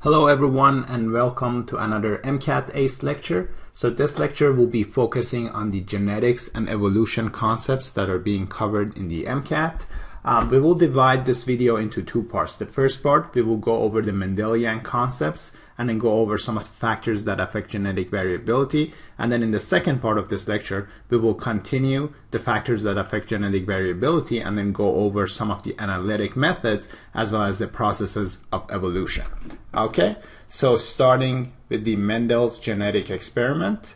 Hello everyone and welcome to another MCAT ACE lecture. So this lecture will be focusing on the genetics and evolution concepts that are being covered in the MCAT. We will divide this video into two parts. The first part, we will go over the Mendelian concepts and then go over some of the factors that affect genetic variability. And then in the second part of this lecture, we will continue the factors that affect genetic variability and then go over some of the analytic methods as well as the processes of evolution. Okay, so starting with the Mendel's genetic experiment.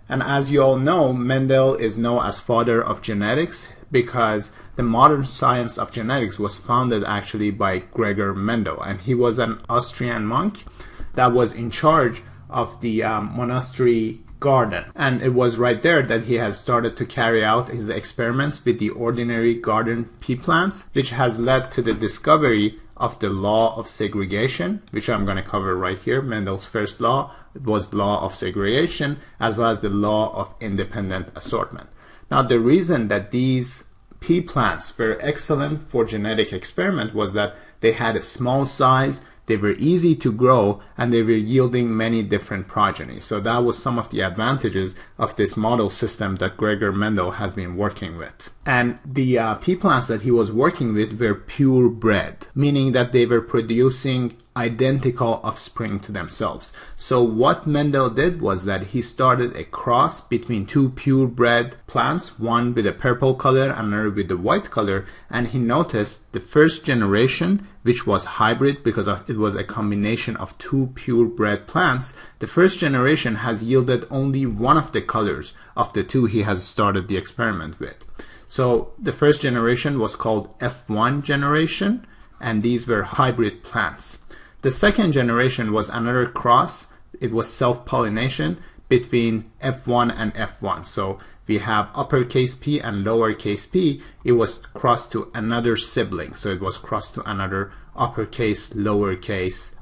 And as you all know, Mendel is known as father of genetics because the modern science of genetics was founded actually by Gregor Mendel, and he was an Austrian monk that was in charge of the monastery garden. And it was right there that he has started to carry out his experiments with the ordinary garden pea plants, which has led to the discovery of the law of segregation, which I'm going to cover right here. Mendel's first law was law of segregation, as well as the law of independent assortment. Now, the reason that these pea plants were excellent for genetic experiment was that they had a small size, they were easy to grow, and they were yielding many different progeny. So that was some of the advantages of this model system that Gregor Mendel has been working with. And the pea plants that he was working with were purebred, meaning that they were producing identical offspring to themselves. So what Mendel did was that he started a cross between two purebred plants, one with a purple color and another with a white color, and he noticed the first generation, which was hybrid because it was a combination of two purebred plants, the first generation has yielded only one of the colors of the two he has started the experiment with. So the first generation was called F1 generation, and these were hybrid plants. The second generation was another cross. It was self-pollination between F1 and F1. So we have uppercase P and lowercase p. It was crossed to another sibling. So it was crossed to another uppercase P, lowercase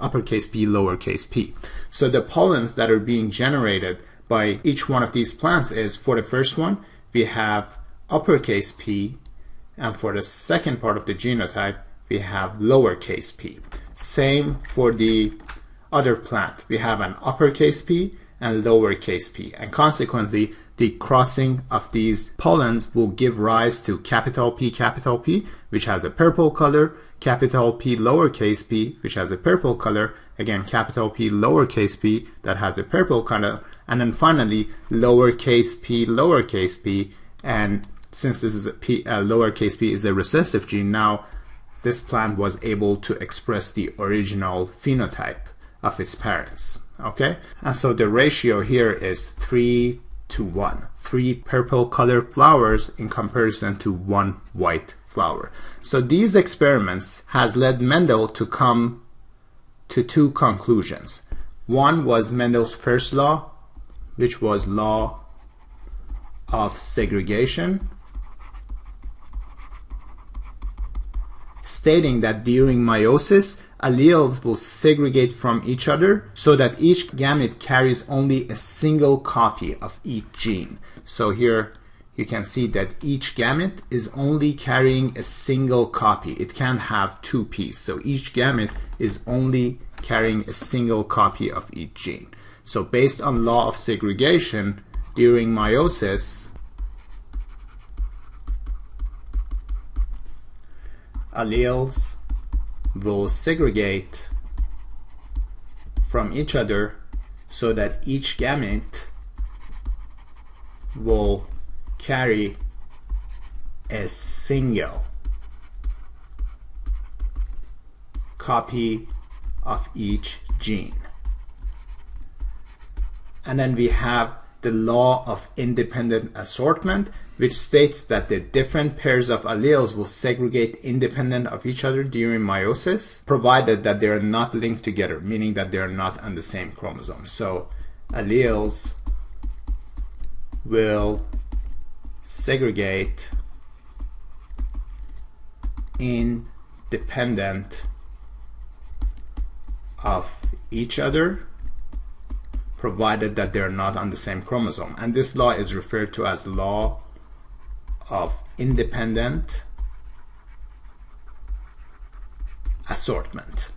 p. So the pollens that are being generated by each one of these plants is, for the first one, we have uppercase P, and for the second part of the genotype, we have lowercase p. Same for the other plant. We have an uppercase P and lowercase p, and consequently the crossing of these pollens will give rise to capital P, which has a purple color, capital P, lowercase p, which has a purple color, again capital P, lowercase p, that has a purple color, and then finally lowercase p, and since this is a lowercase p is a recessive gene, now this plant was able to express the original phenotype of its parents. Okay, and so the ratio here is 3 to 1. 3 purple colored flowers in comparison to 1 white flower. So these experiments has led Mendel to come to two conclusions. One was Mendel's first law, which was law of segregation, stating that during meiosis, alleles will segregate from each other so that each gamete carries only a single copy of each gene. So here you can see that each gamete is only carrying a single copy. It can't have two P's. So each gamete is only carrying a single copy of each gene. So based on law of segregation, during meiosis, alleles will segregate from each other so that each gamete will carry a single copy of each gene. And then we have the law of independent assortment, which states that the different pairs of alleles will segregate independent of each other during meiosis, provided that they are not linked together, meaning that they are not on the same chromosome. So alleles will segregate independent of each other, provided that they are not on the same chromosome. And this law is referred to as law of independent assortment.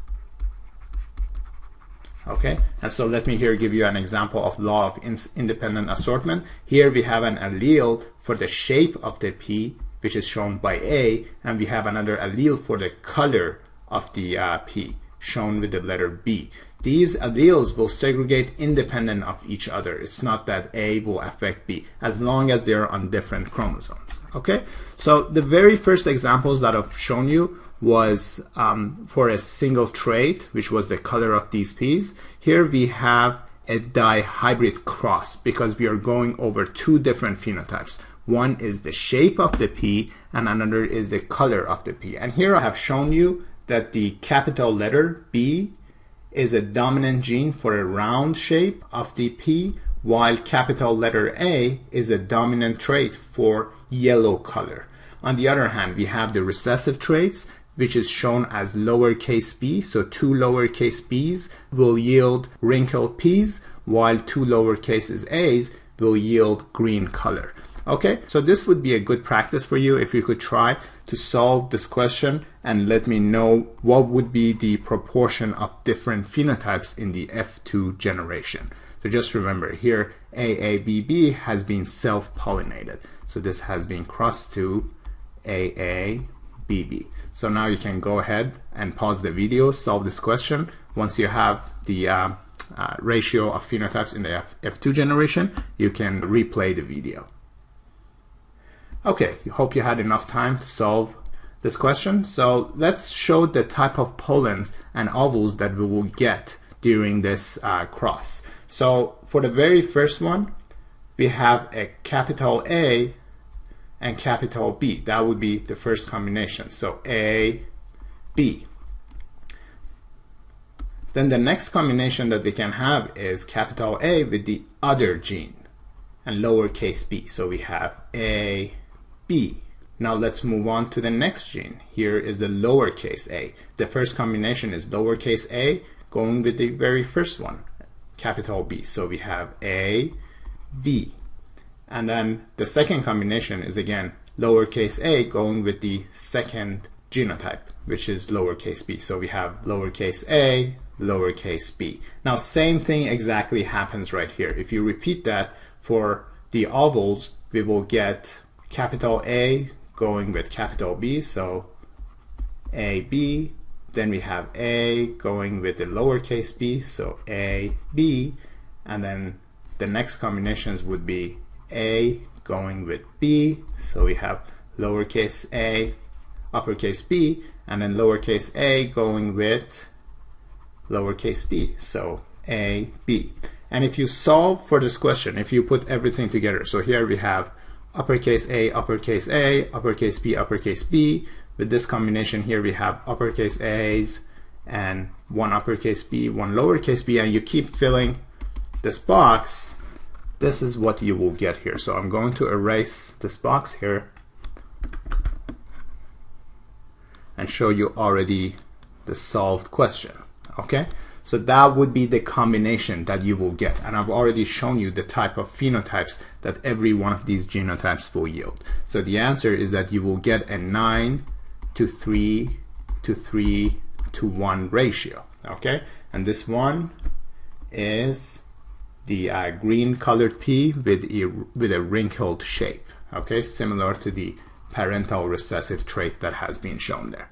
Okay, and so let me here give you an example of law of independent assortment. Here we have an allele for the shape of the P, which is shown by A, and we have another allele for the color of the P, shown with the letter B. These alleles will segregate independent of each other. It's not that A will affect B, as long as they're on different chromosomes. Okay, so the very first examples that I've shown you was for a single trait, which was the color of these P's. Here we have a dihybrid cross because we are going over two different phenotypes. One is the shape of the P and another is the color of the P. And here I have shown you that the capital letter B is a dominant gene for a round shape of the P, while capital letter A is a dominant trait for yellow color. On the other hand, we have the recessive traits, which is shown as lowercase b. So two lowercase b's will yield wrinkled p's, while two lowercase a's will yield green color. Okay, so this would be a good practice for you if you could try to solve this question and let me know what would be the proportion of different phenotypes in the F2 generation. So just remember here, AABB has been self-pollinated. So this has been crossed to AABB. So now you can go ahead and pause the video, solve this question. Once you have the ratio of phenotypes in the F2 generation, you can replay the video. Okay, I hope you had enough time to solve this question. So let's show the type of pollens and ovules that we will get during this cross. So for the very first one, we have a capital A and capital B. That would be the first combination. So A, B. Then the next combination that we can have is capital A with the other gene and lowercase b. So we have A, B. Now let's move on to the next gene. Here is the lowercase a. The first combination is lowercase a going with the very first one, capital B. So we have A, B. And then the second combination is again lowercase a going with the second genotype, which is lowercase b. So we have lowercase a, lowercase b. Now same thing exactly happens right here. If you repeat that for the ovules, we will get capital A going with capital B, so AB. Then we have A going with the lowercase b, so AB. And then the next combinations would be A going with B, so we have lowercase a, uppercase b, and then lowercase a going with lowercase b, so A, B. And if you solve for this question, if you put everything together, so here we have uppercase A, uppercase A, uppercase B, uppercase B. With this combination here we have uppercase A's and one uppercase B, one lowercase b, and you keep filling this box. This is what you will get here. So I'm going to erase this box here and show you already the solved question. Okay, so that would be the combination that you will get, and I've already shown you the type of phenotypes that every one of these genotypes will yield. So the answer is that you will get a 9:3 to 3:1 ratio. Okay, and this one is the green colored P with a wrinkled shape. Okay, similar to the parental recessive trait that has been shown there.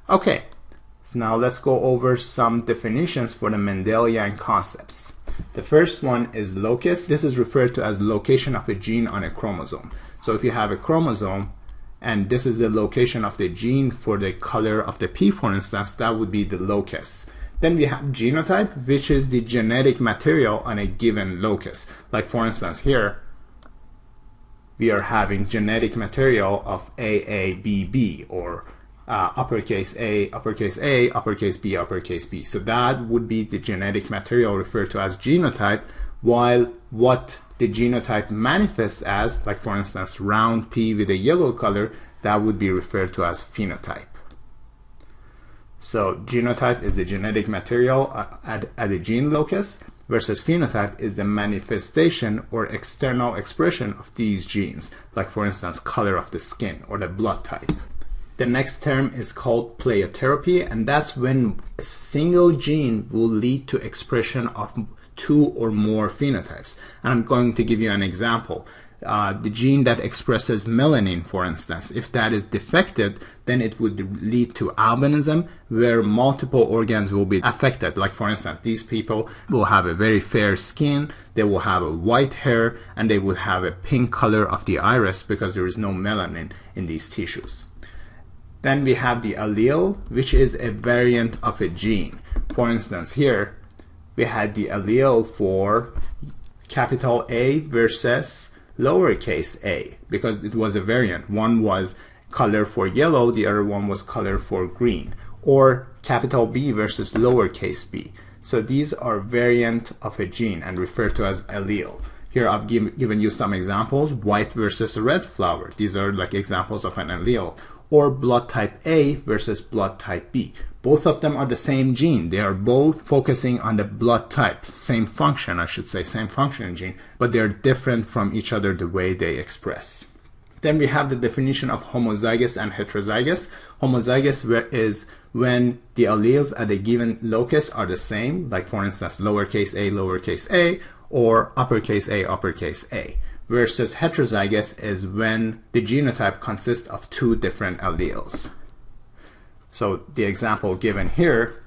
Okay, so now let's go over some definitions for the Mendelian concepts. The first one is locus. This is referred to as location of a gene on a chromosome. So if you have a chromosome and this is the location of the gene for the color of the P, for instance, that would be the locus. Then we have genotype, which is the genetic material on a given locus. Like for instance here, we are having genetic material of AABB, or uppercase A, uppercase A, uppercase B, uppercase B. So that would be the genetic material referred to as genotype, while what the genotype manifests as, like for instance round P with a yellow color, that would be referred to as phenotype. So genotype is the genetic material at a gene locus, versus phenotype is the manifestation or external expression of these genes, like for instance color of the skin or the blood type. The next term is called pleiotropy, and that's when a single gene will lead to expression of 2 or more phenotypes. And I'm going to give you an example. The gene that expresses melanin, for instance, if that is defected, then it would lead to albinism, where multiple organs will be affected. Like, for instance, these people will have a very fair skin, they will have a white hair, and they will have a pink color of the iris because there is no melanin in these tissues. Then we have the allele, which is a variant of a gene. For instance, here we had the allele for capital A versus lowercase a, because it was a variant. One was color for yellow, the other one was color for green. Or capital B versus lowercase b. So these are variant of a gene and referred to as allele. Here I've given you some examples. White versus red flower. These are like examples of an allele. Or blood type A versus blood type B. Both of them are the same gene. They are both focusing on the blood type. Same function, I should say, same function gene, but they're different from each other the way they express. Then we have the definition of homozygous and heterozygous. Homozygous is when the alleles at a given locus are the same, like for instance, lowercase a, or uppercase A. Versus heterozygous is when the genotype consists of 2 different alleles. So the example given here,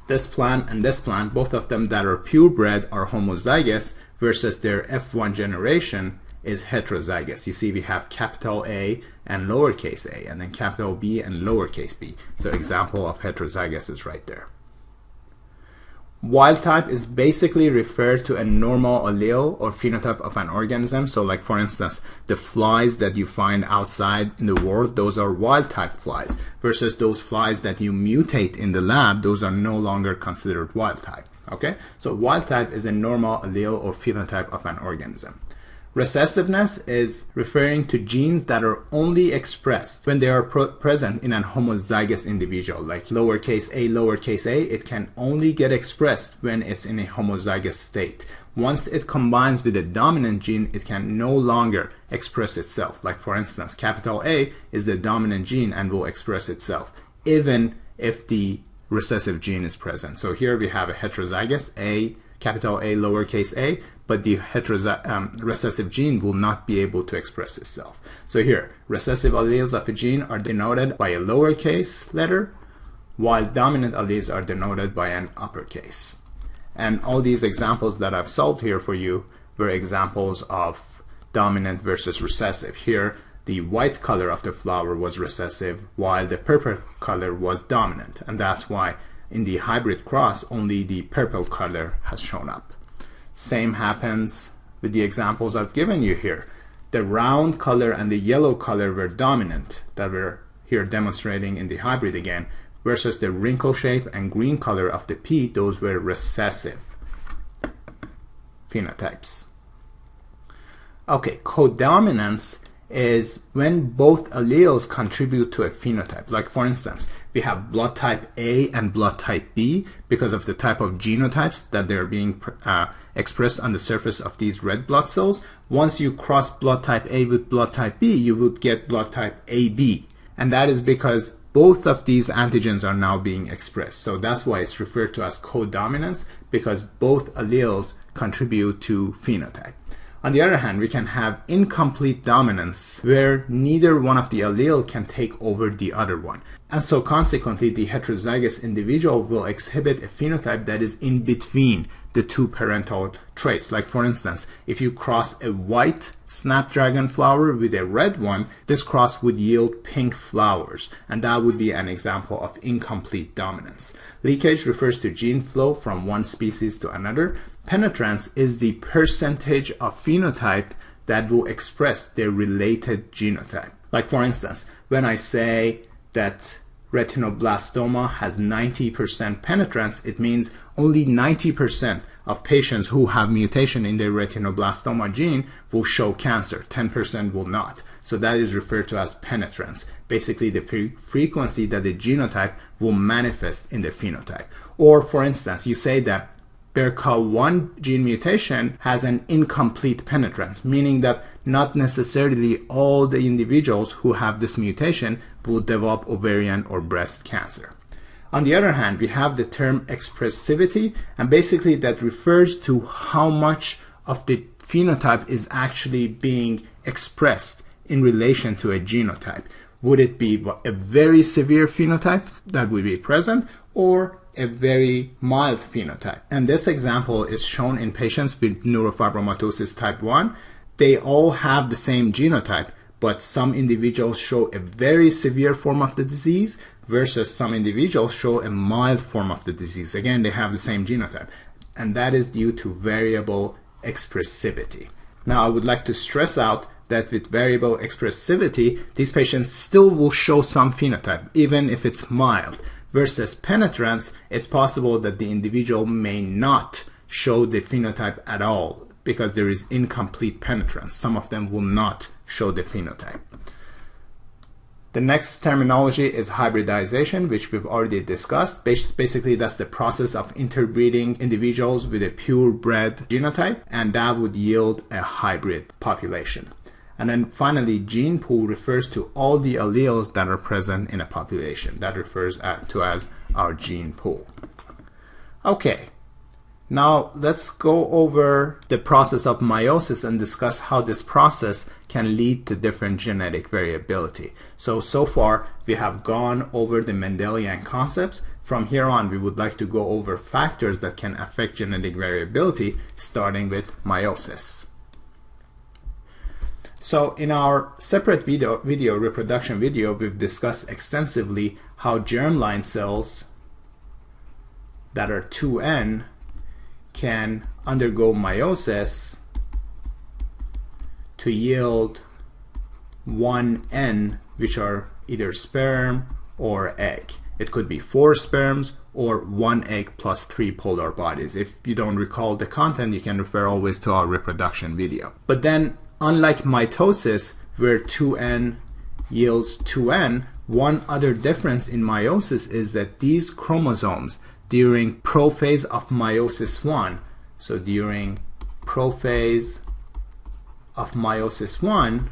this plant and this plant, both of them that are purebred are homozygous, versus their F1 generation is heterozygous. You see we have capital A and lowercase a, and then capital B and lowercase b. So example of heterozygous is right there. Wild type is basically referred to a normal allele or phenotype of an organism. So like for instance, the flies that you find outside in the world, those are wild type flies, versus those flies that you mutate in the lab, those are no longer considered wild type. Okay, so wild type is a normal allele or phenotype of an organism. Recessiveness is referring to genes that are only expressed when they are present in an homozygous individual, like lowercase a, it can only get expressed when it's in a homozygous state. Once it combines with a dominant gene, it can no longer express itself. Like for instance, capital A is the dominant gene and will express itself, even if the recessive gene is present. So here we have a heterozygous, capital A, lowercase a, but the recessive gene will not be able to express itself. So here, recessive alleles of a gene are denoted by a lowercase letter, while dominant alleles are denoted by an uppercase. And all these examples that I've solved here for you were examples of dominant versus recessive. Here, the white color of the flower was recessive, while the purple color was dominant, and that's why in the hybrid cross, only the purple color has shown up. Same happens with the examples I've given you here. The round color and the yellow color were dominant, that we're here demonstrating in the hybrid again, versus the wrinkle shape and green color of the pea, those were recessive phenotypes. Okay, codominance is when both alleles contribute to a phenotype. Like for instance, we have blood type A and blood type B because of the type of genotypes that they're being expressed on the surface of these red blood cells. Once you cross blood type A with blood type B, you would get blood type AB. And that is because both of these antigens are now being expressed. So that's why it's referred to as codominance, because both alleles contribute to phenotype. On the other hand, we can have incomplete dominance, where neither one of the allele can take over the other one. And so consequently, the heterozygous individual will exhibit a phenotype that is in between the 2 parental traits. Like for instance, if you cross a white snapdragon flower with a red one, this cross would yield pink flowers, and that would be an example of incomplete dominance. Leakage refers to gene flow from one species to another. Penetrance is the percentage of phenotype that will express their related genotype. Like for instance, when I say that retinoblastoma has 90% penetrance, it means only 90% of patients who have mutation in their retinoblastoma gene will show cancer, 10% will not. So that is referred to as penetrance, basically the frequency that the genotype will manifest in the phenotype. Or for instance, you say that BRCA1 gene mutation has an incomplete penetrance, meaning that not necessarily all the individuals who have this mutation will develop ovarian or breast cancer. On the other hand, we have the term expressivity, and basically that refers to how much of the phenotype is actually being expressed in relation to a genotype. Would it be a very severe phenotype that would be present, or a very mild phenotype? And this example is shown in patients with neurofibromatosis type 1. They all have the same genotype, but some individuals show a very severe form of the disease versus some individuals show a mild form of the disease. Again, they have the same genotype, and that is due to variable expressivity. Now, I would like to stress out that with variable expressivity, these patients still will show some phenotype, even if it's mild. Versus penetrance, it's possible that the individual may not show the phenotype at all because there is incomplete penetrance. Some of them will not show the phenotype. The next terminology is hybridization, which we've already discussed. Basically, that's the process of interbreeding individuals with a purebred genotype, and that would yield a hybrid population. And then finally, gene pool refers to all the alleles that are present in a population. That refers to as our gene pool. Okay, now let's go over the process of meiosis and discuss how this process can lead to different genetic variability. So far we have gone over the Mendelian concepts. From here on, we would like to go over factors that can affect genetic variability, starting with meiosis. So in our separate reproduction video, we've discussed extensively how germline cells that are 2N can undergo meiosis to yield 1N, which are either sperm or egg. It could be 4 sperms or 1 egg plus 3 polar bodies. If you don't recall the content, you can refer always to our reproduction video. But then, unlike mitosis, where 2N yields 2N, one other difference in meiosis is that these chromosomes during prophase of meiosis 1, so during prophase of meiosis 1,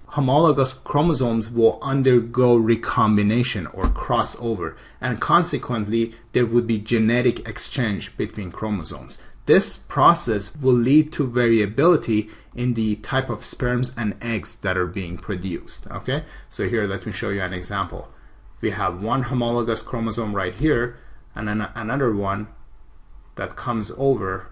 homologous chromosomes will undergo recombination or crossover, and consequently there would be genetic exchange between chromosomes. This process will lead to variability in the type of sperms and eggs that are being produced. Okay, so here let me show you an example. We have one homologous chromosome right here, and then another one that comes over,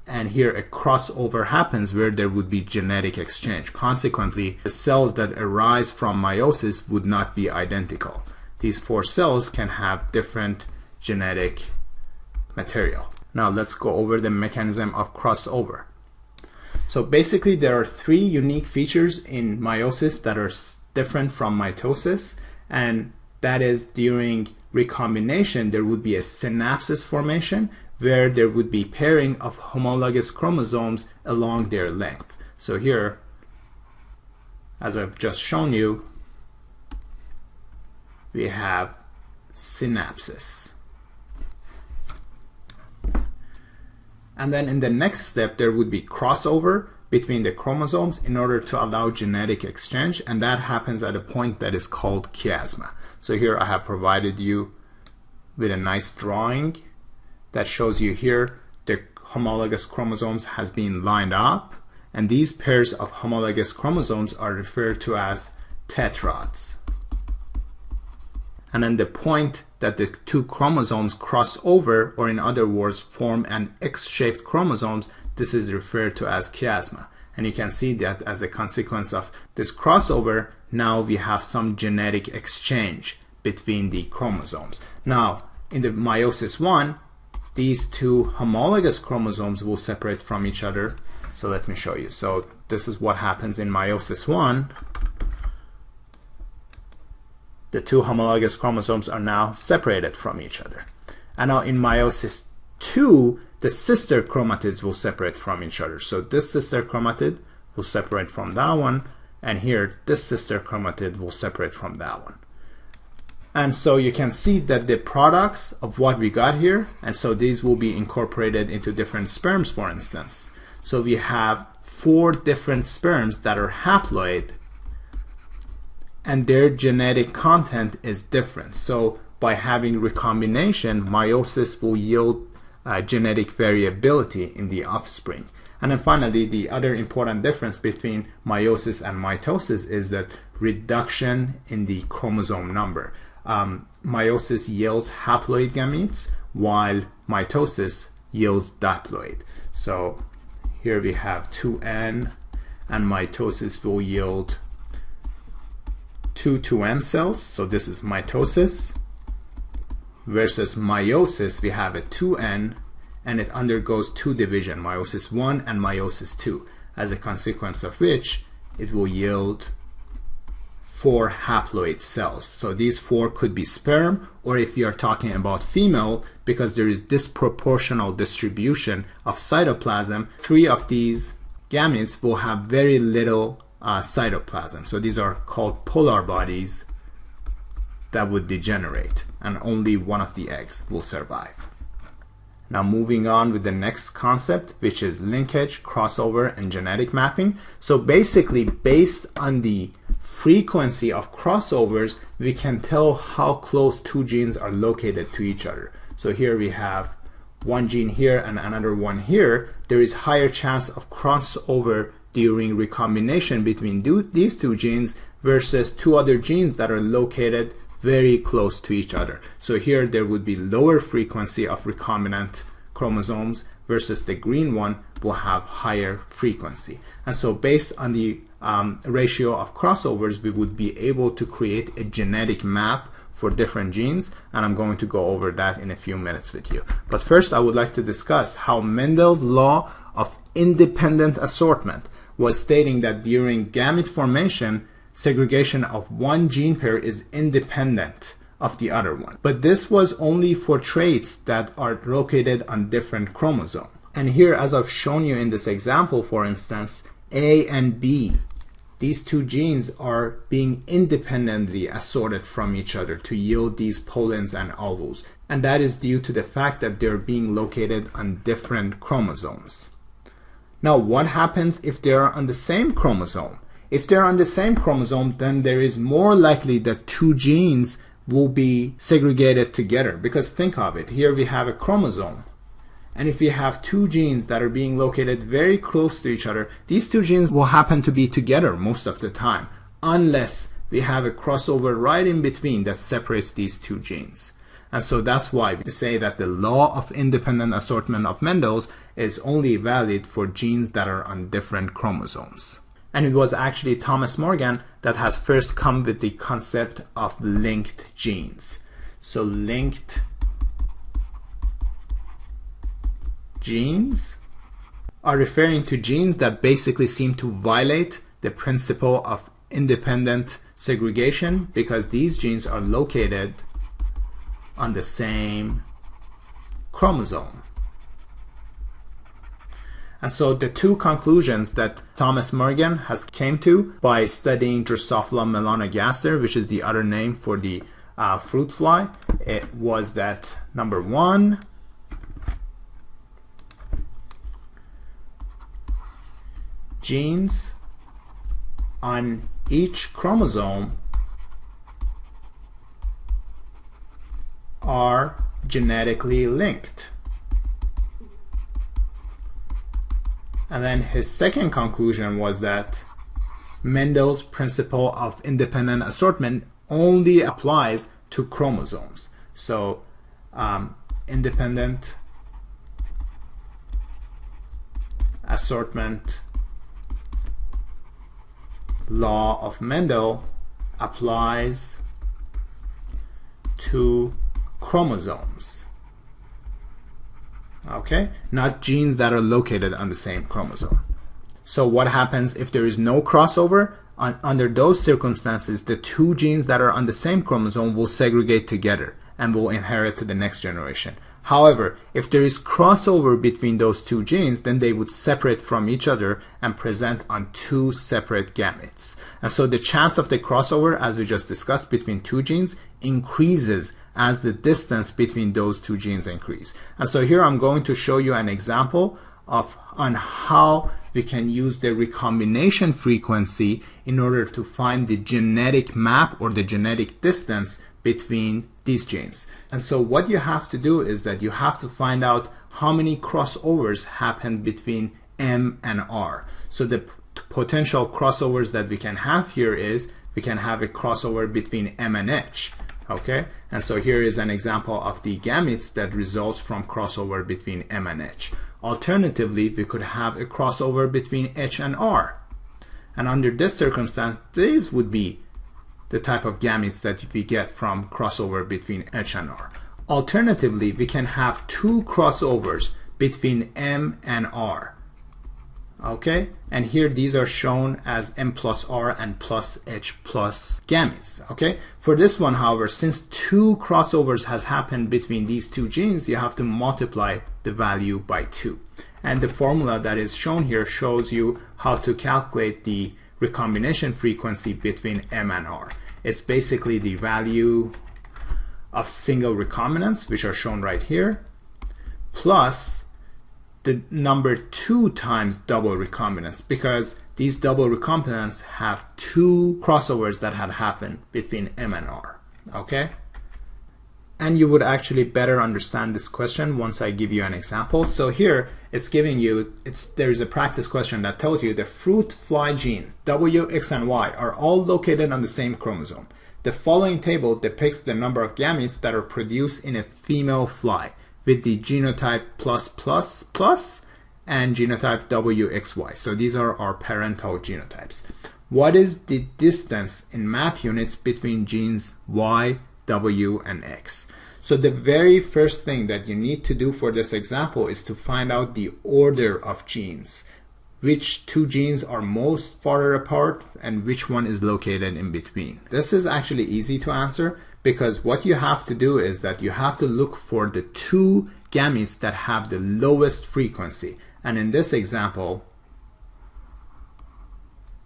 and here a crossover happens where there would be genetic exchange. Consequently, the cells that arise from meiosis would not be identical. These 4 cells can have different genetic material. Now let's go over the mechanism of crossover. So basically there are 3 unique features in meiosis that are different from mitosis, and that is during recombination there would be a synapses formation where there would be pairing of homologous chromosomes along their length. So here, as I've just shown you, we have synapses. And then in the next step, there would be crossover between the chromosomes in order to allow genetic exchange, and that happens at a point that is called chiasma. So here I have provided you with a nice drawing that shows you here the homologous chromosomes has been lined up, and these pairs of homologous chromosomes are referred to as tetrads. And then the point that the 2 chromosomes cross over, or in other words form an X-shaped chromosomes, this is referred to as chiasma. And you can see that as a consequence of this crossover, now we have some genetic exchange between the chromosomes. Now in the meiosis 1, these 2 homologous chromosomes will separate from each other. So let me show you. So this is what happens in meiosis 1. The 2 homologous chromosomes are now separated from each other. And now in meiosis 2, the sister chromatids will separate from each other. So this sister chromatid will separate from that one, and here this sister chromatid will separate from that one. And so you can see that the products of what we got here, and so these will be incorporated into different sperms, for instance. So we have 4 different sperms that are haploid, and their genetic content is different. So by having recombination, meiosis will yield genetic variability in the offspring. And then finally, the other important difference between meiosis and mitosis is that reduction in the chromosome number. Meiosis yields haploid gametes, while mitosis yields diploid. So here we have 2N, and mitosis will yield 2 2N cells. So this is mitosis. Versus meiosis, we have a 2N, and it undergoes 2 division, meiosis 1 and meiosis 2, as a consequence of which it will yield 4 haploid cells. So these 4 could be sperm, or if you are talking about female, because there is disproportional distribution of cytoplasm, 3 of these gametes will have very little cytoplasm. So these are called polar bodies that would degenerate, and only one of the eggs will survive. Now moving on with the next concept, which is linkage, crossover, and genetic mapping. So basically, based on the frequency of crossovers, we can tell how close 2 genes are located to each other. So here we have 1 gene here and another one here. There is higher chance of crossover during recombination between these 2 genes versus 2 other genes that are located very close to each other. So here there would be lower frequency of recombinant chromosomes versus the green one will have higher frequency. And so based on the ratio of crossovers, we would be able to create a genetic map for different genes, and I'm going to go over that in a few minutes with you. But first I would like to discuss how Mendel's law of independent assortment was stating that during gamete formation, segregation of one gene pair is independent of the other one. But this was only for traits that are located on different chromosomes. And here, as I've shown you in this example, for instance, A and B, these 2 genes are being independently assorted from each other to yield these pollens and ovules. And that is due to the fact that they're being located on different chromosomes. Now, what happens if they are on the same chromosome? If they're on the same chromosome, then there is more likely that 2 genes will be segregated together. Because think of it, here we have a chromosome. And if we have 2 genes that are being located very close to each other, these 2 genes will happen to be together most of the time, unless we have a crossover right in between that separates these 2 genes. And so that's why we say that the law of independent assortment of Mendel's is only valid for genes that are on different chromosomes. And it was actually Thomas Morgan that has first come with the concept of linked genes. So linked genes are referring to genes that basically seem to violate the principle of independent segregation because these genes are located on the same chromosome. And so the 2 conclusions that Thomas Morgan has came to by studying Drosophila melanogaster, which is the other name for the fruit fly, it was that number 1, genes on each chromosome are genetically linked. And then his second conclusion was that Mendel's principle of independent assortment only applies to chromosomes. So independent assortment law of Mendel applies to chromosomes. Okay, not genes that are located on the same chromosome. So what happens if there is no crossover? Under those circumstances, the 2 genes that are on the same chromosome will segregate together and will inherit to the next generation. However, if there is crossover between those two genes, then they would separate from each other and present on two separate gametes. And so the chance of the crossover, as we just discussed, between two genes increases as the distance between those two genes increase. And so here I'm going to show you an example on how we can use the recombination frequency in order to find the genetic map or the genetic distance between these genes. And so what you have to do is that you have to find out how many crossovers happen between M and R. So the potential crossovers that we can have here is we can have a crossover between M and H. Okay, and so here is an example of the gametes that results from crossover between M and H. Alternatively, we could have a crossover between H and R. And under this circumstance, these would be the type of gametes that we get from crossover between H and R. Alternatively, we can have two crossovers between M and R. Okay, and here these are shown as M plus R and plus H plus gametes. Okay, for this one, however, since two crossovers has happened between these two genes, you have to multiply the value by 2. And the formula that is shown here shows you how to calculate the recombination frequency between M and R. It's basically the value of single recombinants, which are shown right here, plus the number 2 times double recombinants, because these double recombinants have two crossovers that had happened between M and R. Okay? And you would actually better understand this question once I give you an example. So here it's giving you, there is a practice question that tells you the fruit fly genes W, X, and Y are all located on the same chromosome. The following table depicts the number of gametes that are produced in a female fly with the genotype +++ and genotype WXY. So these are our parental genotypes. What is the distance in map units between genes Y, W, and X? So the very first thing that you need to do for this example is to find out the order of genes. Which two genes are most farther apart and which one is located in between. This is actually easy to answer, because what you have to do is that you have to look for the two gametes that have the lowest frequency. And in this example,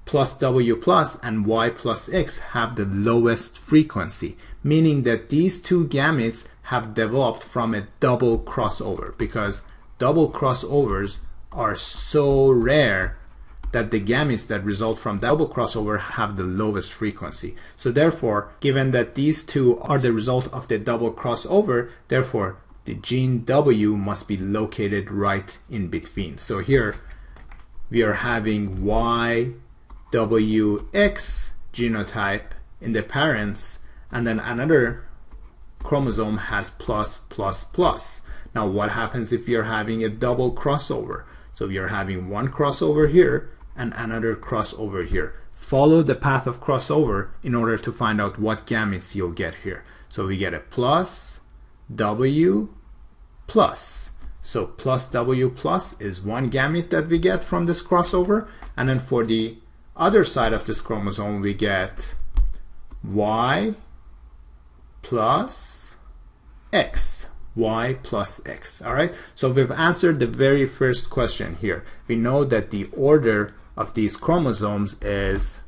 plus W plus and Y plus X have the lowest frequency, meaning that these two gametes have developed from a double crossover, because double crossovers are so rare that the gametes that result from double crossover have the lowest frequency. So therefore, given that these two are the result of the double crossover, therefore the gene W must be located right in between. So here we are having YWX genotype in the parents, and then another chromosome has +++. Now what happens if you're having a double crossover? So we are having one crossover here and another crossover here. Follow the path of crossover in order to find out what gametes you'll get here. So we get a plus W plus. So plus W plus is one gamete that we get from this crossover. And then for the other side of this chromosome, we get Y plus X. Y plus X. All right, so we've answered the very first question here. We know that the order of these chromosomes is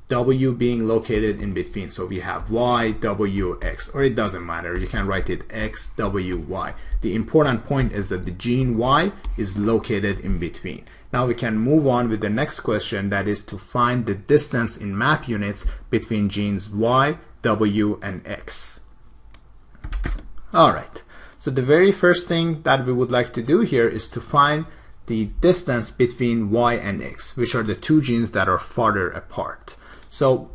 W being located in between. So we have Y, W, X, or it doesn't matter. You can write it X, W, Y. The important point is that the gene Y is located in between. Now we can move on with the next question, that is to find the distance in map units between genes Y, W, and X. All right, so the very first thing that we would like to do here is to find the distance between Y and X, which are the two genes that are farther apart. So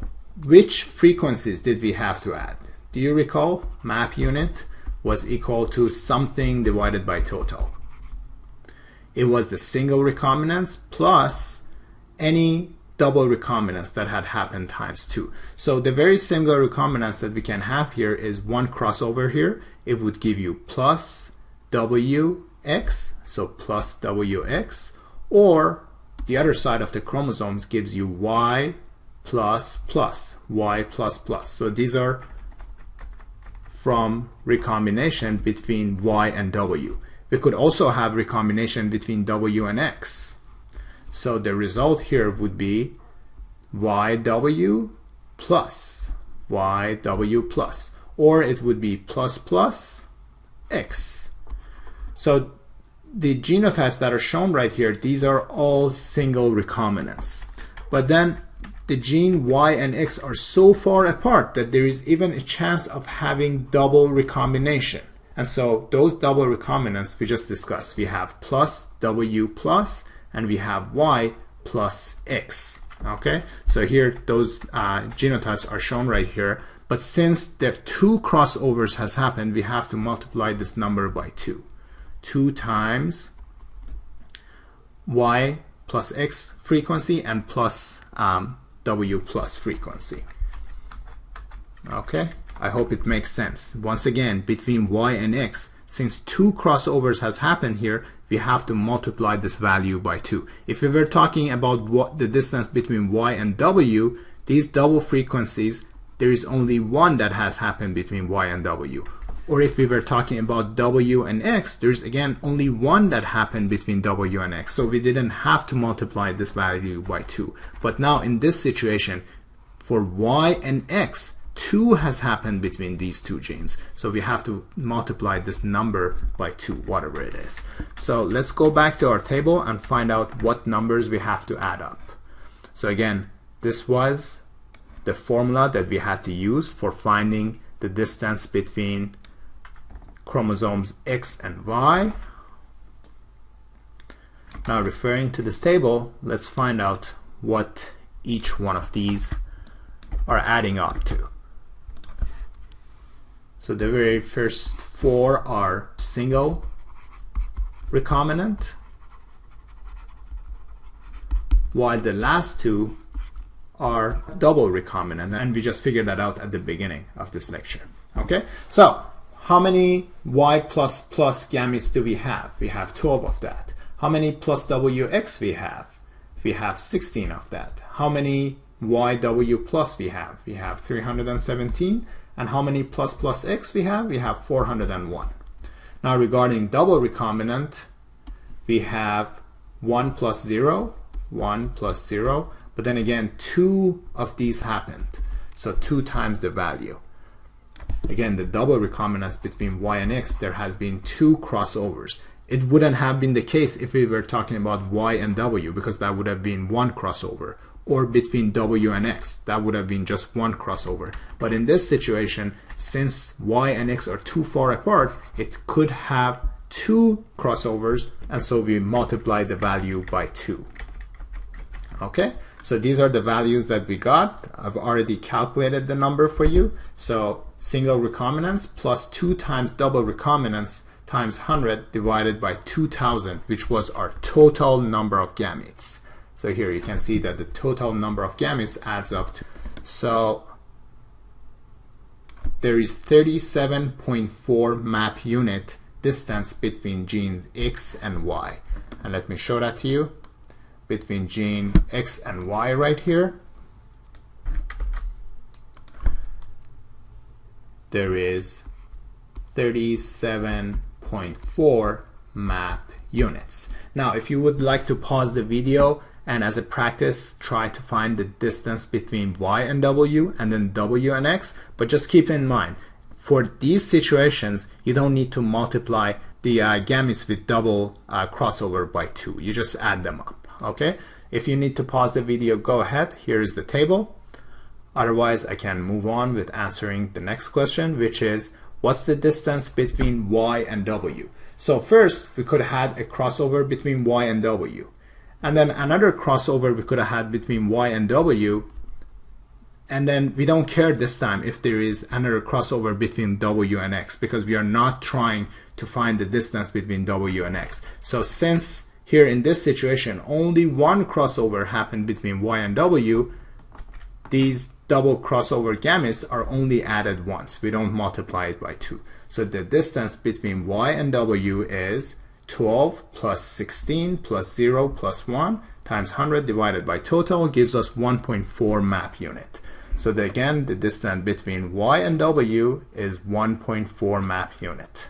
which frequencies did we have to add? Do you recall? Map unit was equal to something divided by total. It was the single recombinants plus any double recombinants that had happened times 2. So the very single recombinants that we can have here is one crossover here. It would give you plus WX, so plus WX, or the other side of the chromosomes gives you Y plus plus, Y plus plus. So these are from recombination between Y and W. We could also have recombination between W and X. So the result here would be YW plus YW plus, or it would be plus plus X. So the genotypes that are shown right here, these are all single recombinants. But then the gene Y and X are so far apart that there is even a chance of having double recombination. And so those double recombinants we just discussed, we have plus W plus and we have Y plus X. Okay, so here those genotypes are shown right here, but since the 2 crossovers has happened, we have to multiply this number by 2. 2 times Y plus X frequency and plus W plus frequency. Okay, I hope it makes sense. Once again, between Y and X, since 2 crossovers has happened here, we have to multiply this value by 2. If we were talking about what the distance between Y and W, these double frequencies, there is only one that has happened between Y and W. Or if we were talking about W and X, there's again only one that happened between W and X. So we didn't have to multiply this value by 2. But now in this situation, for Y and X, 2 has happened between these two genes. So we have to multiply this number by 2, whatever it is. So let's go back to our table and find out what numbers we have to add up. So again, this was the formula that we had to use for finding the distance between chromosomes X and Y. Now referring to this table, let's find out what each one of these are adding up to. So the very first 4 are single recombinant, while the last 2 are double recombinant, and we just figured that out at the beginning of this lecture. Okay, so how many Y plus plus gametes do we have? We have 12 of that. How many plus WX we have? We have 16 of that. How many YW plus we have? We have 317. And how many plus plus X we have? We have 401. Now regarding double recombinant, we have 1 plus 0, 1 plus 0, but then again 2 of these happened. So 2 times the value. Again, the double recombinance between Y and X, there has been 2 crossovers. It wouldn't have been the case if we were talking about Y and W, because that would have been 1 crossover. Or between W and X, that would have been just 1 crossover. But in this situation, since Y and X are too far apart, it could have 2 crossovers, and so we multiply the value by 2. Okay, so these are the values that we got. I've already calculated the number for you. So single recombinants plus 2 times double recombinants times 100 divided by 2000, which was our total number of gametes. So here you can see that the total number of gametes adds up to, so there is 37.4 map unit distance between genes X and Y. And let me show that to you. Between gene X and Y right here, there is 37.4 map units. Now if you would like to pause the video and as a practice try to find the distance between Y and W and then W and X, but just keep in mind for these situations you don't need to multiply the gametes with double crossover by 2. You just add them up. Okay, if you need to pause the video, go ahead. Here is the table. Otherwise I can move on with answering the next question, which is what's the distance between Y and W? So first we could have had a crossover between Y and W. And then another crossover we could have had between Y and W. And then we don't care this time if there is another crossover between W and X, because we are not trying to find the distance between W and X. So since here in this situation only 1 crossover happened between Y and W, these double crossover gametes are only added once. We don't multiply it by 2. So the distance between Y and W is 12 plus 16 plus 0 plus 1 times 100 divided by total gives us 1.4 map unit. So again, the distance between Y and W is 1.4 map unit.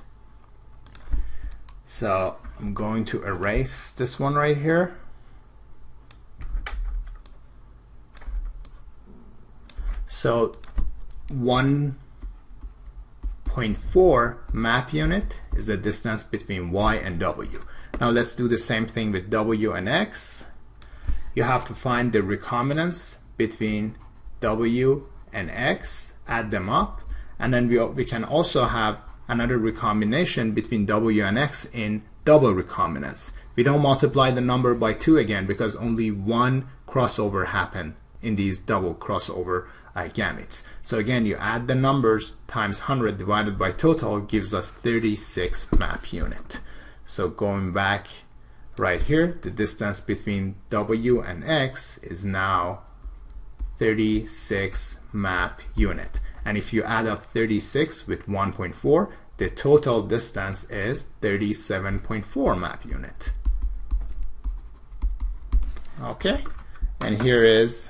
So I'm going to erase this one right here. So 1.4 map unit is the distance between Y and W. Now let's do the same thing with W and X. You have to find the recombinants between W and X, add them up, and then we can also have another recombination between W and X in double recombinants. We don't multiply the number by 2 again because only one crossover happened in these double crossover gametes. So again, you add the numbers times 100 divided by total gives us 36 map unit. So going back right here, the distance between W and X is now 36 map unit. And if you add up 36 with 1.4, the total distance is 37.4 map unit. Okay, and here is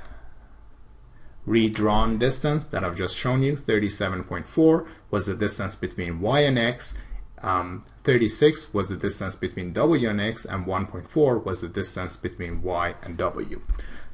redrawn distance that I've just shown you. 37.4 was the distance between Y and X. 36 was the distance between W and X, and 1.4 was the distance between Y and W.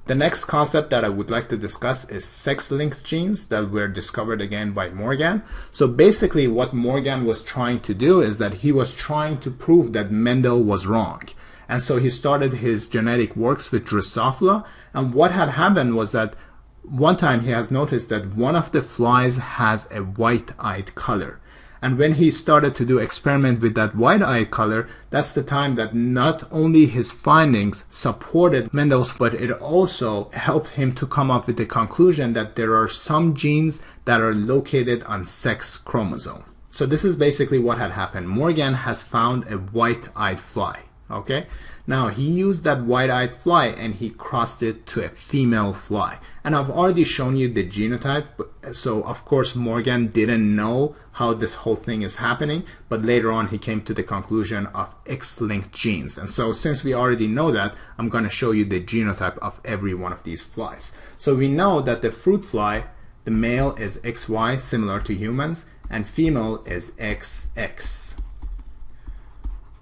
The next concept that I would like to discuss is sex-linked genes that were discovered again by Morgan. So basically what Morgan was trying to do is that he was trying to prove that Mendel was wrong. And so he started his genetic works with Drosophila, and what had happened was that one time he has noticed that one of the flies has a white-eyed color. And when he started to do experiment with that white-eyed color, that's the time that not only his findings supported Mendel's, but it also helped him to come up with the conclusion that there are some genes that are located on sex chromosome. So this is basically what had happened. Morgan has found a white-eyed fly. Okay, now he used that white-eyed fly and he crossed it to a female fly, and I've already shown you the genotype. So of course Morgan didn't know how this whole thing is happening, but later on he came to the conclusion of X-linked genes. And so since we already know that, I'm going to show you the genotype of every one of these flies. So we know that the fruit fly, the male is XY, similar to humans, and female is XX.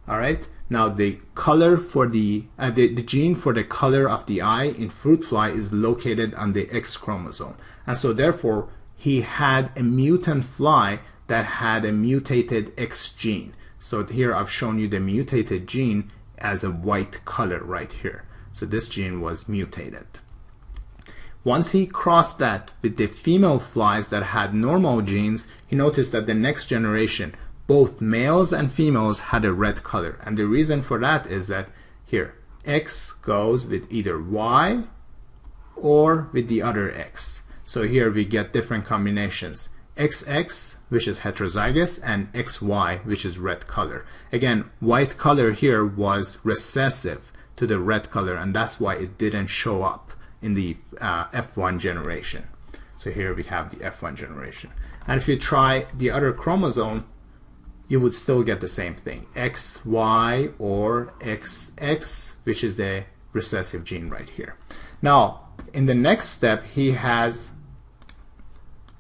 All right. Now the color for the gene for the color of the eye in fruit fly is located on the X chromosome, and so therefore he had a mutant fly that had a mutated X gene. So here I've shown you the mutated gene as a white color right here. So this gene was mutated. Once he crossed that with the female flies that had normal genes, he noticed that the next generation, both males and females, had a red color. And the reason for that is that here, X goes with either Y or with the other X. So here we get different combinations. XX, which is heterozygous, and XY, which is red color. Again, white color here was recessive to the red color, and that's why it didn't show up in the F1 generation. So here we have the F1 generation. And if you try the other chromosome, you would still get the same thing, XY or XX, which is the recessive gene right here. Now, in the next step, he has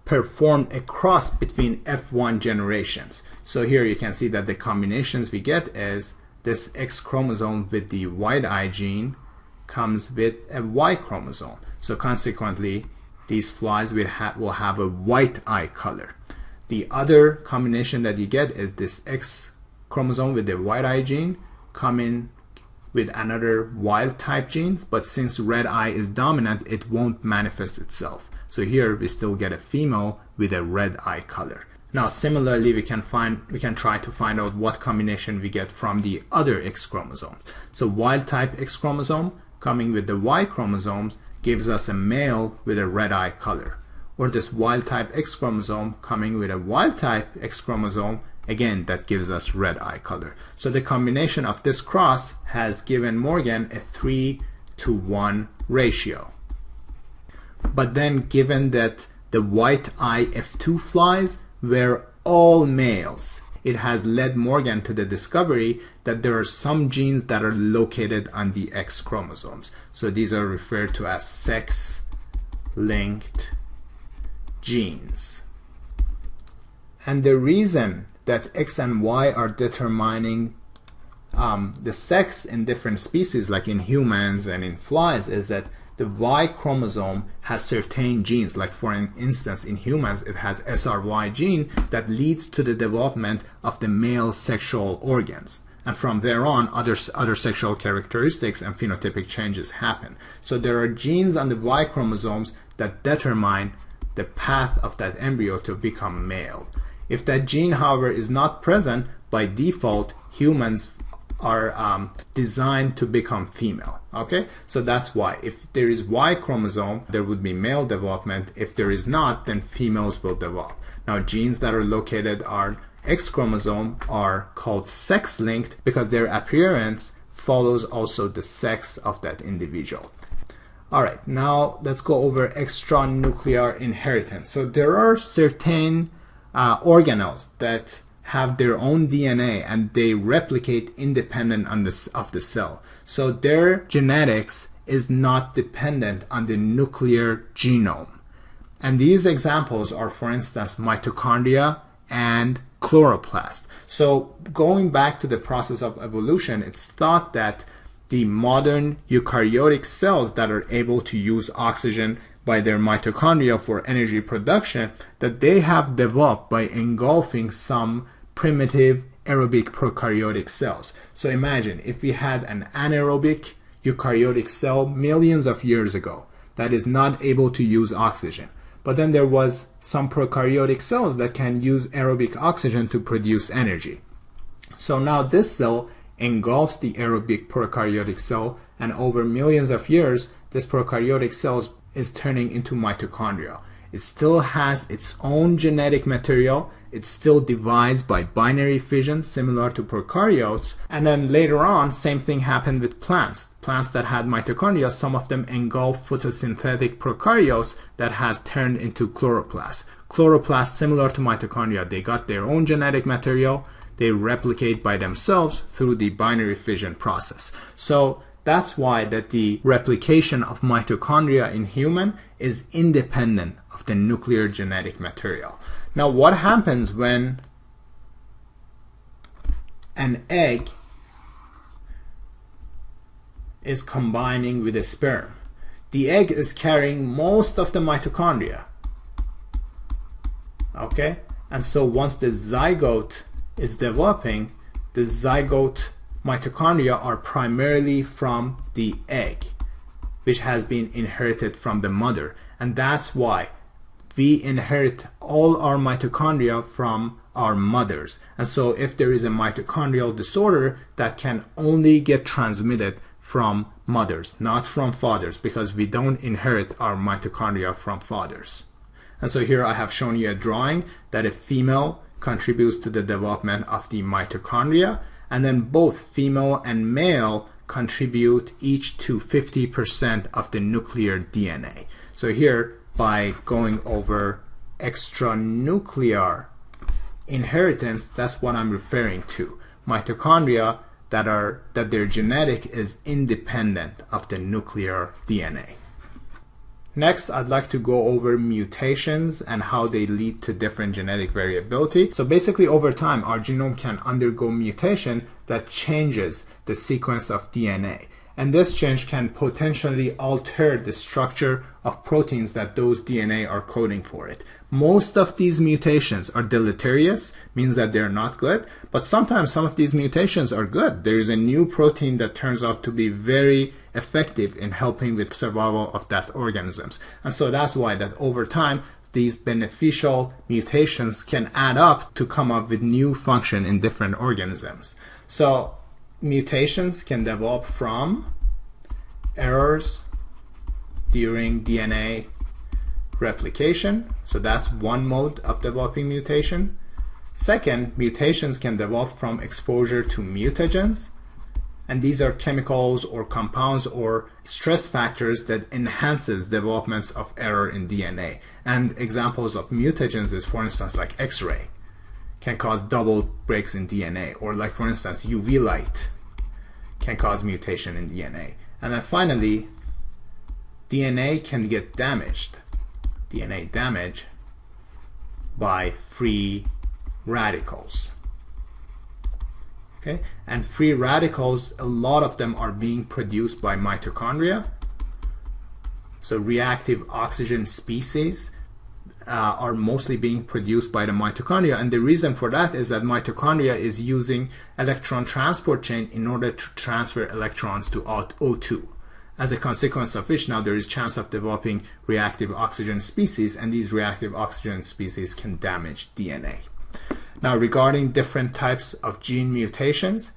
performed a cross between F1 generations. So here you can see that the combinations we get is this X chromosome with the white-eye gene comes with a Y chromosome. So consequently, these flies will have a white-eye color. The other combination that you get is this X chromosome with the white-eye gene coming with another wild-type gene, but since red eye is dominant, it won't manifest itself. So here we still get a female with a red eye color. Now similarly, we can try to find out what combination we get from the other X chromosome. So wild-type X chromosome coming with the Y chromosomes gives us a male with a red eye color. Or this wild-type X chromosome coming with a wild-type X chromosome, again, that gives us red eye color. So the combination of this cross has given Morgan a 3:1 ratio. But then given that the white-eye F2 flies were all males, it has led Morgan to the discovery that there are some genes that are located on the X chromosomes. So these are referred to as sex-linked genes. And the reason that X and Y are determining the sex in different species, like in humans and in flies, is that the Y chromosome has certain genes. Like for instance, in humans, it has SRY gene that leads to the development of the male sexual organs. And from there on, other sexual characteristics and phenotypic changes happen. So there are genes on the Y chromosomes that determine the path of that embryo to become male. If that gene, however, is not present, by default, humans are designed to become female. Okay, so that's why if there is Y chromosome, there would be male development. If there is not, then females will develop. Now, genes that are located on X chromosome are called sex-linked because their appearance follows also the sex of that individual. All right, now let's go over extranuclear inheritance. So there are certain organelles that have their own DNA and they replicate independent of the cell. So their genetics is not dependent on the nuclear genome. And these examples are, for instance, mitochondria and chloroplast. So going back to the process of evolution, it's thought that the modern eukaryotic cells that are able to use oxygen by their mitochondria for energy production, that they have developed by engulfing some primitive aerobic prokaryotic cells. So imagine if we had an anaerobic eukaryotic cell millions of years ago that is not able to use oxygen. But then there was some prokaryotic cells that can use aerobic oxygen to produce energy. So now this cell engulfs the aerobic prokaryotic cell, and over millions of years, this prokaryotic cell is turning into mitochondria. It still has its own genetic material. It still divides by binary fission, similar to prokaryotes. And then later on, same thing happened with plants. Plants that had mitochondria, some of them engulf photosynthetic prokaryotes that has turned into chloroplasts. Chloroplasts, similar to mitochondria, they got their own genetic material. They replicate by themselves through the binary fission process. So that's why that the replication of mitochondria in human is independent of the nuclear genetic material. Now, what happens when an egg is combining with a sperm? The egg is carrying most of the mitochondria. Okay? And so once the zygote is developing, the zygote mitochondria are primarily from the egg, which has been inherited from the mother. And that's why we inherit all our mitochondria from our mothers. And so if there is a mitochondrial disorder, that can only get transmitted from mothers, not from fathers, because we don't inherit our mitochondria from fathers. And so here I have shown you a drawing that a female contributes to the development of the mitochondria, and then both female and male contribute each to 50% of the nuclear DNA. So here, by going over extranuclear inheritance, that's what I'm referring to. Mitochondria that their genetic is independent of the nuclear DNA. Next, I'd like to go over mutations and how they lead to different genetic variability. So basically, over time, our genome can undergo mutation that changes the sequence of DNA. And this change can potentially alter the structure of proteins that those DNA are coding for it. Most of these mutations are deleterious, means that they're not good, but sometimes some of these mutations are good. There is a new protein that turns out to be very effective in helping with survival of that organisms. And so that's why that over time, these beneficial mutations can add up to come up with new function in different organisms. So mutations can develop from errors during DNA replication. So that's one mode of developing mutation. Second, mutations can develop from exposure to mutagens. And these are chemicals or compounds or stress factors that enhances developments of error in DNA. And examples of mutagens is, for instance, like X-ray can cause double breaks in DNA, or like, for instance, UV light can cause mutation in DNA. And then finally, DNA can get damaged. DNA damage by free radicals. Okay, and free radicals, a lot of them are being produced by mitochondria. So reactive oxygen species are mostly being produced by the mitochondria, and the reason for that is that mitochondria is using electron transport chain in order to transfer electrons to O2. As a consequence of which, now there is chance of developing reactive oxygen species, and these reactive oxygen species can damage DNA. Now, regarding different types of gene mutations,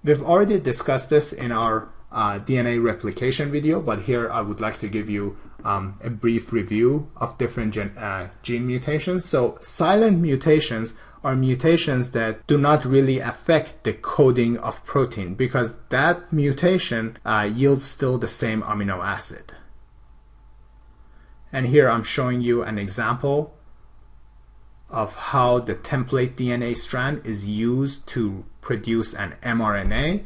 we've already discussed this in our DNA replication video, but here I would like to give you a brief review of different gene mutations. So silent mutations are mutations that do not really affect the coding of protein, because that mutation yields still the same amino acid. And here I'm showing you an example of how the template DNA strand is used to produce an mRNA.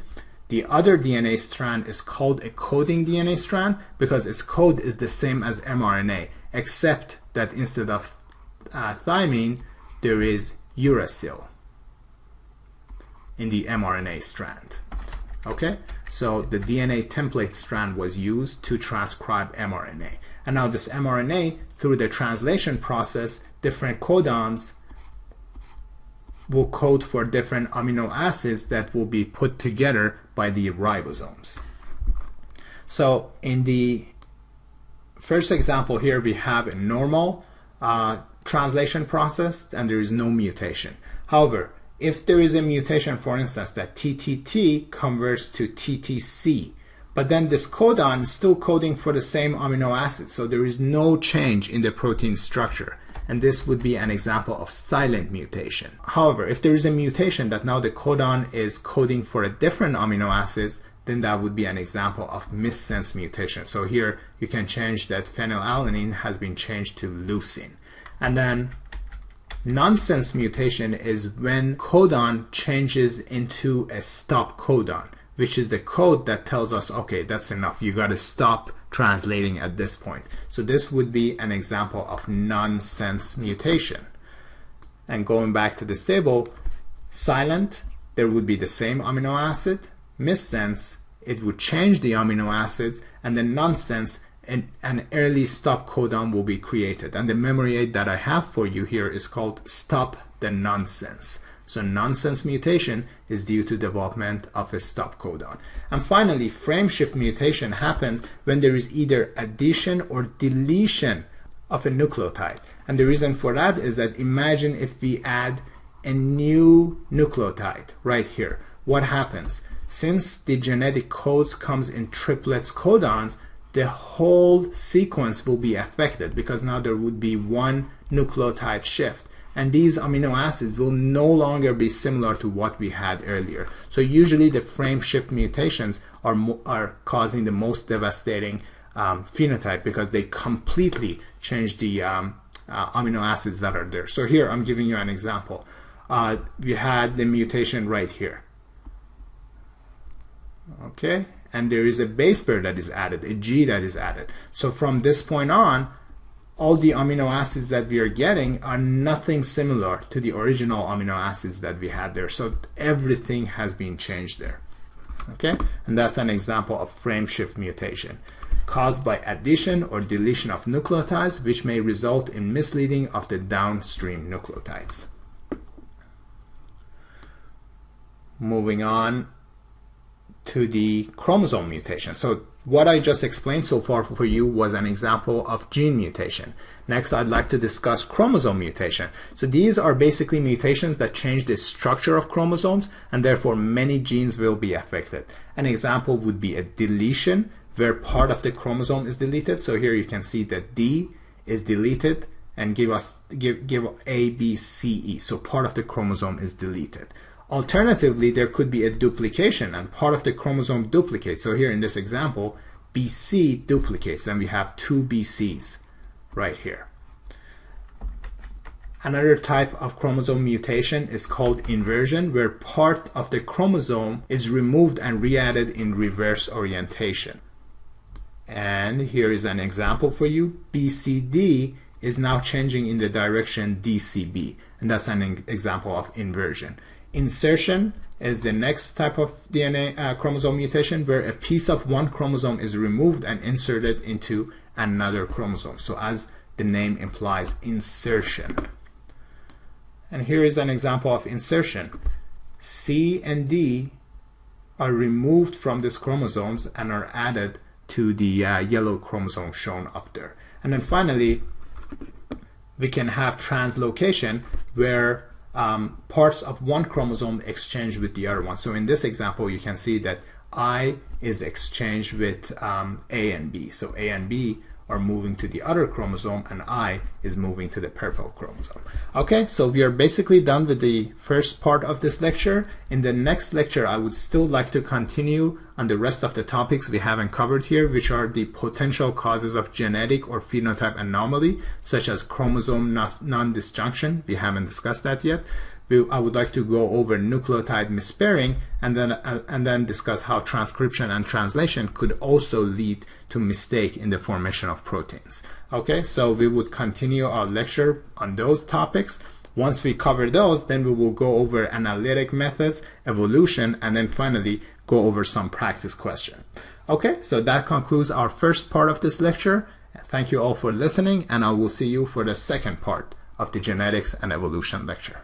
The other DNA strand is called a coding DNA strand because its code is the same as mRNA, except that instead of thymine, there is uracil in the mRNA strand. Okay, so the DNA template strand was used to transcribe mRNA. And now this mRNA, through the translation process, different codons will code for different amino acids that will be put together by the ribosomes. So in the first example here, we have a normal translation process and there is no mutation. However, if there is a mutation, for instance, that TTT converts to TTC, but then this codon is still coding for the same amino acid, so there is no change in the protein structure. And this would be an example of silent mutation. However, if there is a mutation that now the codon is coding for a different amino acids, then that would be an example of missense mutation. So here you can change that phenylalanine has been changed to leucine. And then nonsense mutation is when codon changes into a stop codon, which is the code that tells us, okay, that's enough, you got to stop translating at this point. So this would be an example of nonsense mutation. And going back to this table, silent, there would be the same amino acid. Missense, it would change the amino acids. And then nonsense, an early stop codon will be created. And the memory aid that I have for you here is called stop the nonsense. So nonsense mutation is due to development of a stop codon. And finally, frameshift mutation happens when there is either addition or deletion of a nucleotide. And the reason for that is that imagine if we add a new nucleotide right here. What happens? Since the genetic codes comes in triplets codons, the whole sequence will be affected because now there would be one nucleotide shift. And these amino acids will no longer be similar to what we had earlier. So usually the frame shift mutations are causing the most devastating phenotype because they completely change the amino acids that are there. So here I'm giving you an example. We had the mutation right here. Okay, and there is a base pair that is added, a G that is added. So from this point on, all the amino acids that we are getting are nothing similar to the original amino acids that we had there. So everything has been changed there. Okay, and that's an example of frame shift mutation caused by addition or deletion of nucleotides, which may result in misleading of the downstream nucleotides. Moving on to the chromosome mutation. So what I just explained so far for you was an example of gene mutation. Next, I'd like to discuss chromosome mutation. So these are basically mutations that change the structure of chromosomes, and therefore many genes will be affected. An example would be a deletion where part of the chromosome is deleted. So here you can see that D is deleted and give A, B, C, E. So part of the chromosome is deleted. Alternatively, there could be a duplication and part of the chromosome duplicates. So here in this example, BC duplicates and we have two BCs right here. Another type of chromosome mutation is called inversion, where part of the chromosome is removed and re-added in reverse orientation. And here is an example for you. BCD is now changing in the direction DCB, and that's an example of inversion. Insertion is the next type of DNA chromosome mutation, where a piece of one chromosome is removed and inserted into another chromosome. So as the name implies, insertion. And here is an example of insertion. C and D are removed from these chromosomes and are added to the yellow chromosome shown up there. And then finally, we can have translocation, where parts of one chromosome exchange with the other one. So in this example, you can see that I is exchanged with A and B. So A and B are moving to the other chromosome, and I is moving to the purple chromosome. Okay, so we are basically done with the first part of this lecture. In the next lecture, I would still like to continue on the rest of the topics we haven't covered here, which are the potential causes of genetic or phenotype anomaly, such as chromosome non-disjunction. We haven't discussed that yet. I would like to go over nucleotide mispairing, and then discuss how transcription and translation could also lead to mistake in the formation of proteins. Okay, so we would continue our lecture on those topics. Once we cover those, then we will go over analytic methods, evolution, and then finally go over some practice questions. Okay, so that concludes our first part of this lecture. Thank you all for listening, and I will see you for the second part of the genetics and evolution lecture.